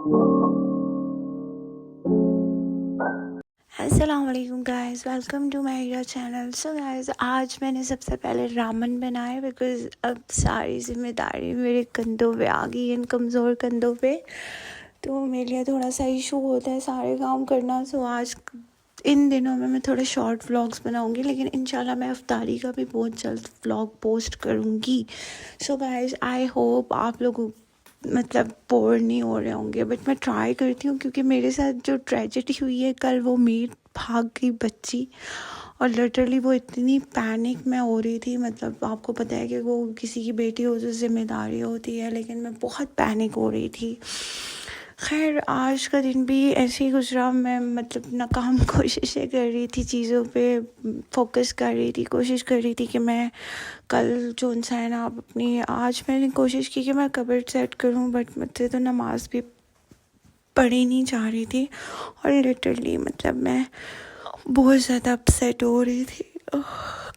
अस्सलाम वालेकुम guys, welcome to my YouTube channel. So guys, आज मैंने सबसे पहले रामन बनाए बिकॉज़ अब सारी जिम्मेदारी मेरे कंधों पे आ गई, इन कमज़ोर कंधों पे। तो मेरे लिए थोड़ा सा इशू होता है सारे काम करना। सो आज इन दिनों में मैं थोड़े शॉर्ट व्लॉग्स बनाऊंगी, लेकिन इंशाल्लाह मैं इफ्तारी का भी बहुत जल्द व्लॉग पोस्ट करूंगी। सो गाइस, आई होप आप लोगों मतलब बोर नहीं हो रहे होंगे, बट मैं ट्राई करती हूँ क्योंकि मेरे साथ जो ट्रेजेडी हुई है कल, वो मीट भाग गई बच्ची। और लिटरली वो इतनी पैनिक में हो रही थी, मतलब आपको पता है कि वो किसी की बेटी हो तो जिम्मेदारी होती है, लेकिन मैं बहुत पैनिक हो रही थी। खैर, आज का दिन भी ऐसे ही गुजरा। मैं मतलब नाकाम कोशिशें कर रही थी, चीज़ों पे फोकस कर रही थी, कोशिश कर रही थी कि मैं कल जो इंसान है ना अपनी, आज मैंने कोशिश की कि मैं कबर्ड सेट करूं, बट मुझसे तो नमाज भी पढ़ी नहीं जा रही थी। और लिटरली मतलब मैं बहुत ज़्यादा अपसेट हो रही थी।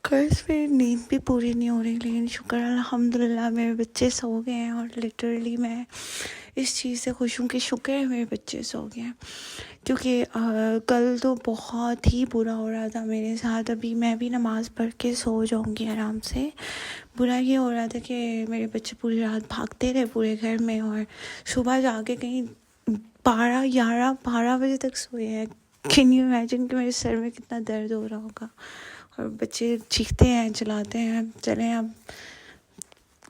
कल फिर नींद भी पूरी नहीं हो रही, लेकिन शुक्र अल्हम्दुलिल्लाह मेरे बच्चे सो गए हैं। और लिटरली मैं इस चीज़ से खुश हूँ कि शुक्र है मेरे बच्चे सो गए हैं, क्योंकि कल तो बहुत ही बुरा हो रहा था मेरे साथ। अभी मैं भी नमाज़ पढ़ के सो जाऊँगी आराम से। बुरा ये हो रहा था कि मेरे बच्चे पूरी रात भागते रहे पूरे घर में, और सुबह जाके कहीं 12 बजे तक सोए हैं। कैन यू इमेजिन कि मेरे सर में कितना दर्द हो रहा होगा। और बच्चे चीखते हैं, चलाते हैं। चलें, अब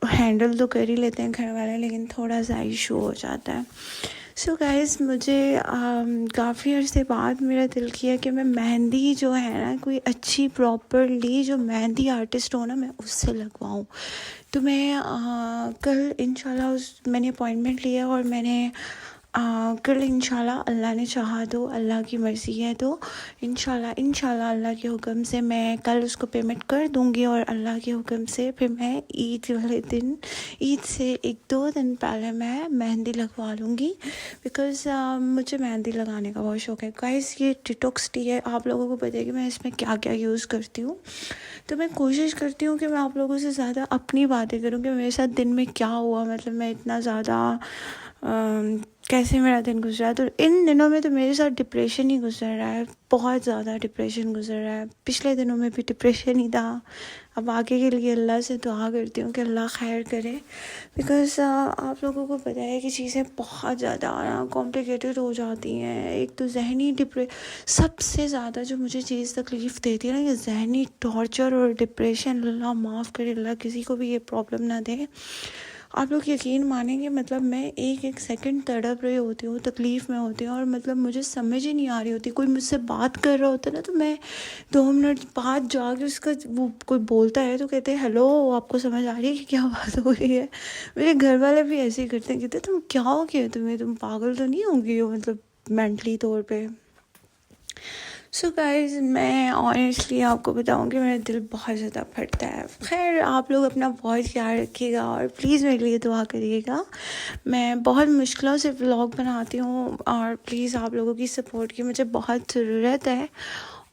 हैंडल तो कर ही लेते हैं घर वाले, लेकिन थोड़ा सा इशू हो जाता है। सो गाइस, मुझे काफ़ी अर्से बाद मेरा दिल किया कि मैं मेहंदी जो है ना, कोई अच्छी प्रॉपरली जो मेहंदी आर्टिस्ट हो ना, मैं उससे लगवाऊँ। तो मैं कल इंशाल्लाह मैंने अपॉइंटमेंट लिया, और मैंने कल इंशाल्लाह, अल्लाह ने चाहा तो, अल्लाह की मर्ज़ी है तो इंशाल्लाह अल्लाह के हुक्म से मैं कल उसको पेमेंट कर दूंगी। और अल्लाह के हुक्म से फिर मैं ईद वाले दिन, ईद से 1-2 दिन पहले मैं मेहंदी लगवा लूँगी, बिकॉज़ मुझे मेहंदी लगाने का बहुत शौक़ है। गाइस, ये डिटॉक्स टी है, आप लोगों को पता है कि मैं इसमें क्या क्या यूज़ करती हूँ। तो मैं कोशिश करती हूँ कि मैं आप लोगों से ज़्यादा अपनी बातें करूँ कि मेरे साथ दिन में क्या हुआ, मतलब मैं इतना ज़्यादा कैसे मेरा दिन गुजरा। तो इन दिनों में तो मेरे साथ डिप्रेशन ही गुजर रहा है, बहुत ज़्यादा डिप्रेशन गुजर रहा है। पिछले दिनों में भी डिप्रेशन ही था। अब आगे के लिए अल्लाह से दुआ करती हूँ कि अल्लाह खैर करे, बिकॉज़ आप लोगों को पता है कि चीज़ें बहुत ज़्यादा कॉम्प्लिकेटेड हो जाती हैं। एक तो जहनी सबसे ज़्यादा जो मुझे चीज़ तकलीफ़ देती है ना, ये जहनी टॉर्चर और डिप्रेशन। अल्लाह माफ़ करे, अल्लाह किसी को भी ये प्रॉब्लम ना दे। आप लोग यकीन मानेंगे, मतलब मैं एक एक सेकंड तड़प रही होती हूँ, तकलीफ़ में होती हूँ, और मतलब मुझे समझ ही नहीं आ रही होती। कोई मुझसे बात कर रहा होता है ना, तो मैं 2 मिनट बाद जाके उसका, वो कोई बोलता है तो कहते हैं हेलो, आपको समझ आ रही है कि क्या बात हो रही है। मेरे घर वाले भी ऐसे ही करते हैं, कहते तुम क्या हो गया तुम्हें, तुम पागल तो नहीं हो गई हो, मतलब मेंटली तौर पे। सो गाइज, मैं ऑनेस्टली आपको बताऊं कि मेरा दिल बहुत ज़्यादा फटता है। खैर, आप लोग अपना बहुत ख्याल रखिएगा और प्लीज़ मेरे लिए दुआ करिएगा। मैं बहुत मुश्किलों से व्लॉग बनाती हूँ, और प्लीज़ आप लोगों की सपोर्ट की मुझे बहुत ज़रूरत है।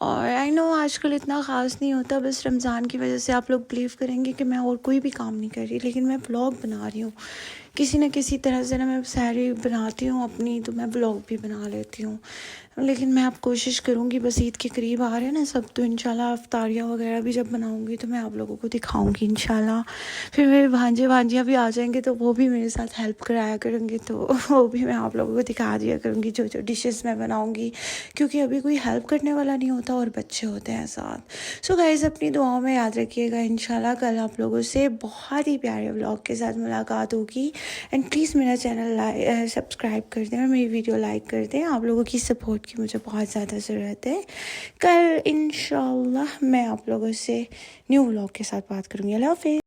और आई नो आजकल इतना ख़ास नहीं होता, बस रमज़ान की वजह से आप लोग बिलीव करेंगे कि मैं और कोई भी काम नहीं कर रही, लेकिन मैं व्लॉग बना रही हूँ किसी न किसी तरह से ना। मैं सारी बनाती हूँ अपनी, तो मैं व्लॉग भी बना लेती हूँ। लेकिन मैं अब कोशिश करूँगी, बस ईद के करीब आ रहे हैं ना सब, तो इंशाल्लाह अफ्तारियाँ वगैरह भी जब बनाऊँगी तो मैं आप लोगों को दिखाऊँगी इंशाल्लाह। फिर मेरे भांजे भांजियाँ भी आ जाएंगे, तो वो भी मेरे साथ हेल्प कराया करेंगे, तो वो भी मैं आप लोगों को दिखा दिया करूँगी जो जो डिशेस मैं बनाऊँगी, क्योंकि अभी कोई हेल्प करने वाला नहीं होता और बच्चे होते हैं साथ। सो गाइस, अपनी दुआओं में याद रखिएगा। इंशाल्लाह कल आप लोगों से बहुत ही प्यारे व्लॉग के साथ मुलाकात होगी। एंड प्लीज़ मेरा चैनल सब्सक्राइब कर दें और मेरी वीडियो लाइक कर दें। आप लोगों की सपोर्ट की मुझे बहुत ज़्यादा ज़रूरत है। कल इंशाल्लाह मैं आप लोगों से न्यू व्लॉग के साथ बात करूँगी। अल्लाह हाफ़िज़।